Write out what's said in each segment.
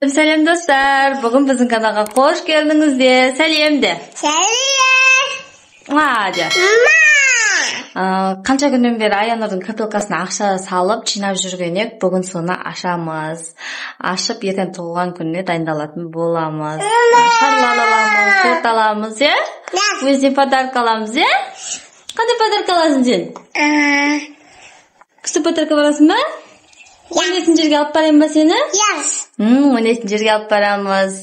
Selam dostlar. Bugün bizim kanala hoş geldiniz de. Selam de. Selam. Hadi. Qancha kundan beri Ayanur'un kapelkasına ақша салып, жинап жүрген ек. Бүгін соны ашамыз. Ашып, ертең туылған күніне дайындалатын боламыз. Шарлар аламыз, торт аламыз, е? Өзіне подарка аламыз, е? Қандай подарка аласың сен? Күшті подарка барасың ба? Ойнайтын жерге алып барайын ба сені? Ойнайтын жерге алып барамыз.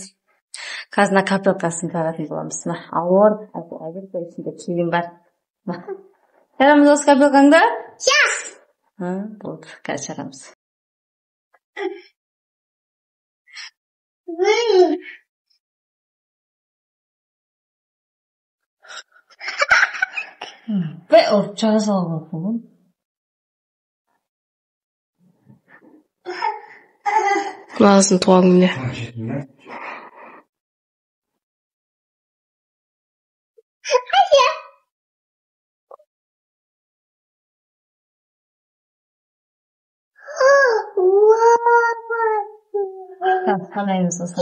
Қазір капелкасын таратын боламыз. Ауыр, ішінде киім бар. Ярамыз осы капелкаңда? Болды, қазір шығамыз. Ұрып жара салып алып. Мағыздың туған күніне. Санаймыз осы.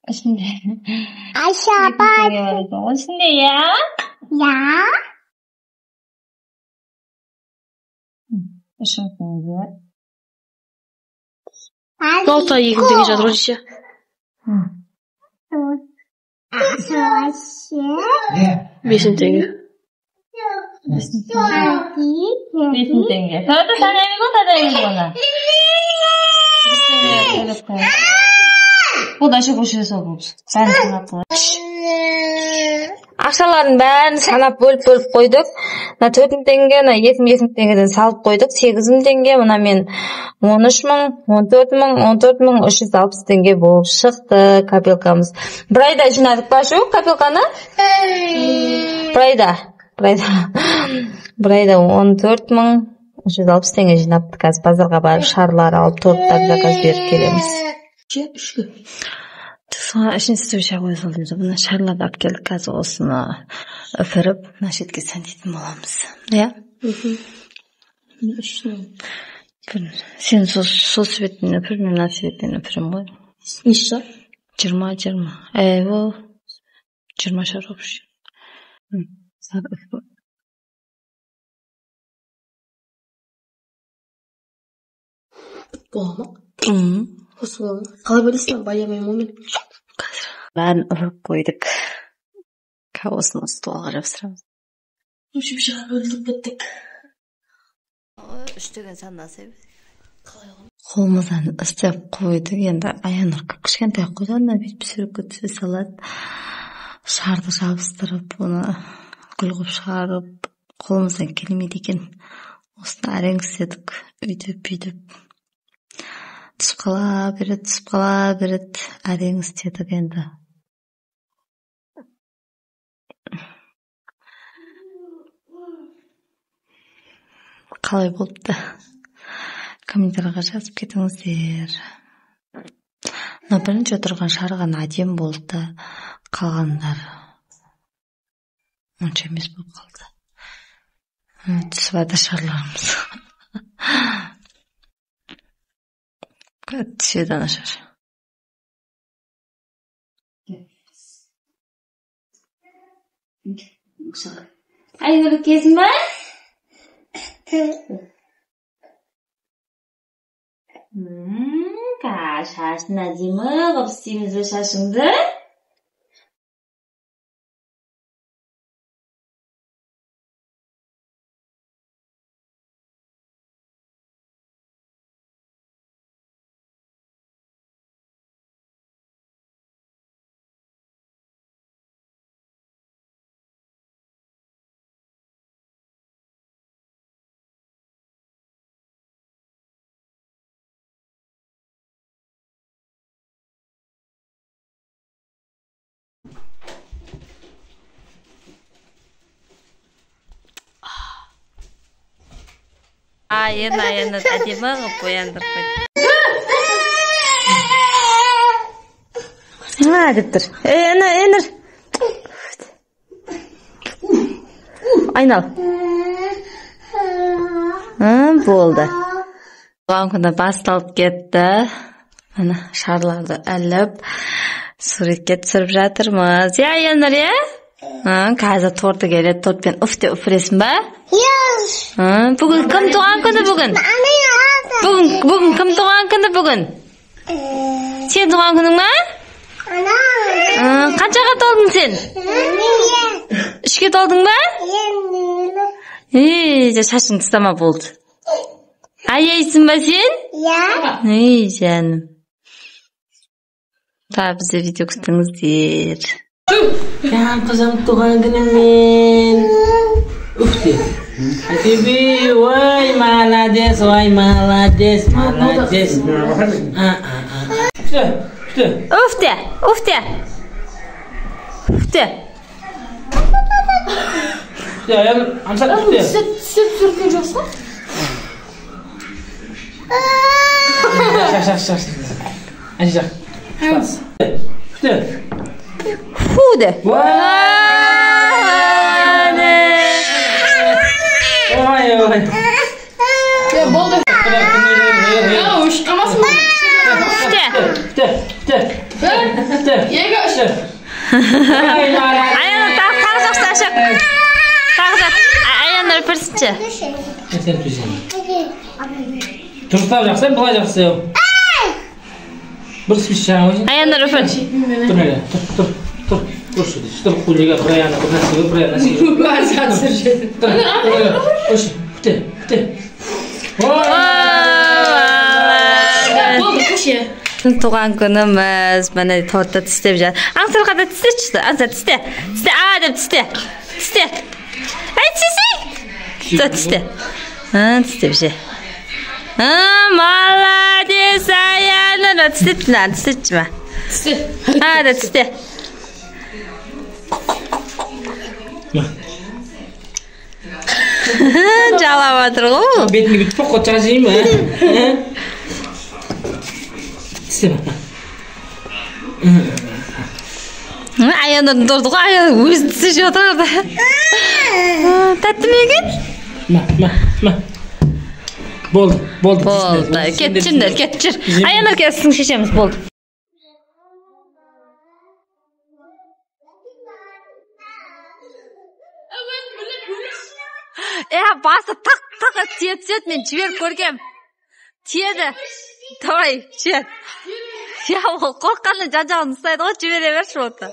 Ішінде. Ішінде, я? Ішінде. Балта егіндегі жатыр өтіше. Бесін теңге. Бесін теңге. Тағы таңаймыз оны? Бұл да шық өшіре сол болып. Сәні санап қылай. Ақшаларын бәрін санап бөліп қойдық. 4 теңге, 2 теңгеден салып қойдық. 8 теңге, мұна мен 13 мың, 14 мың, 360 теңге болып шықты капелкамыз. Бір айда жинадық па жоқ капелканы? Бір айда 14 мың, 360 теңге жинапты. Қазір базарға барып шарлар алып, торттар заказ беріп келеміз. Ішін сізді қой салдым. Бұны шарларды алып келдік. Қазір осыны үпіріп, шетке сәндейтін боламыз. Иә? Сен сол светтен үпір, мен мына светтен үпірім ғой. Неше? 20. Ол 20 шар болып жүр. Сары үпір. Бола ма? Осы бола ма? Қалай бөлесің ба? Баямайым омен. Бәрін ұрып қойдық. Осыны столға жапсырамыз. Үшіп бөлдік беттік. 3 деген санына себеп. Қолымыздан істеп қойдық. Енді Аянур кішкентай қойдан бүйтіп суретке түсе салады. Шарды жабыстырып, оны гүл қылып шығарып, қолымыздан келмейді екен. Осыны әрең істедік. Өйтіп. Түсіп қала береді. Әрең істедік енді. Қалай болыпты? Комментарияға жазып кетіңіздер. Бірінші отырған шарған әдем болды. Қалғандар онша емес болып қалды. Түсіп ада шарларымыз. Түседі ана шар. Айнұр кезін ба? Шашын әдемі қып істейміз бе шашыңды? Енді әдемі қып бояндырып қойды. деп тұр. Енір. Айнал. Bo'ldi. Tuğan күні басталып ketdi. Mana sharlarni іліп, suratga tushirib жатырмыз. Ya ayanlar ya? Қазір torti keladi. Tortpen ufte ufresinba? Yes. Bugün kim tuğan күні bugün? Bugün kim tuğan күні bugün? Sen tuğan күнің ма? Qanchaga to'lding sen? 3ga to'lding ba? Shashing tustama bo'ldi. Ayaysinba sen? Ya. Canım. Tabi bize video kutdingizdir. Kan qizim tug'an kunim. Ufti. Habibi, voy malades, voy malades, malades. Ufti. Ya, amsal ufti. Süt sürkün yoksa? Şaş. Acıcak. Ufti. Fude. Vay. Ya boldu. Ya uşkamasın mı? Ufti. Yega uşak. Ayağını tağızak. Ayağını öpürsünce. Sen tüysen. Turtav жақсы, бұлай жақсы. Бір спешшаң өзің. Ayağını öpür. Тұр мәлі, тұр. Тұр шыды. Тұр құлыға бір аяғына бір нәрсеге. Тұр. Өші, күте. Boldu kuşya. Tuğan күніміз, мәне торты тістеп жатыр. Аңсыр қада тісте шықты. Аңсыр тісте. Деп тісте. Ай, тісте. Тістеп же. Молодец, аяныр. Тістетші ма? Да, тісте. Жалап атыр ғой. Бетіне бүйтіп поққа жазайым, Тісте ма? Аянырдың тұрды ғой, аяныр өзі тісі жатыр. Тәтті ме екен? Ма. Болды. Кет, жүр. Аяныр кәсін шешеміз, болды. Басы тақ тиет, мен жіберіп көргем. Тиеді. Давай, жібер. Ол қорққанын жан-жағын ұстайды ғой, жібере берші оты.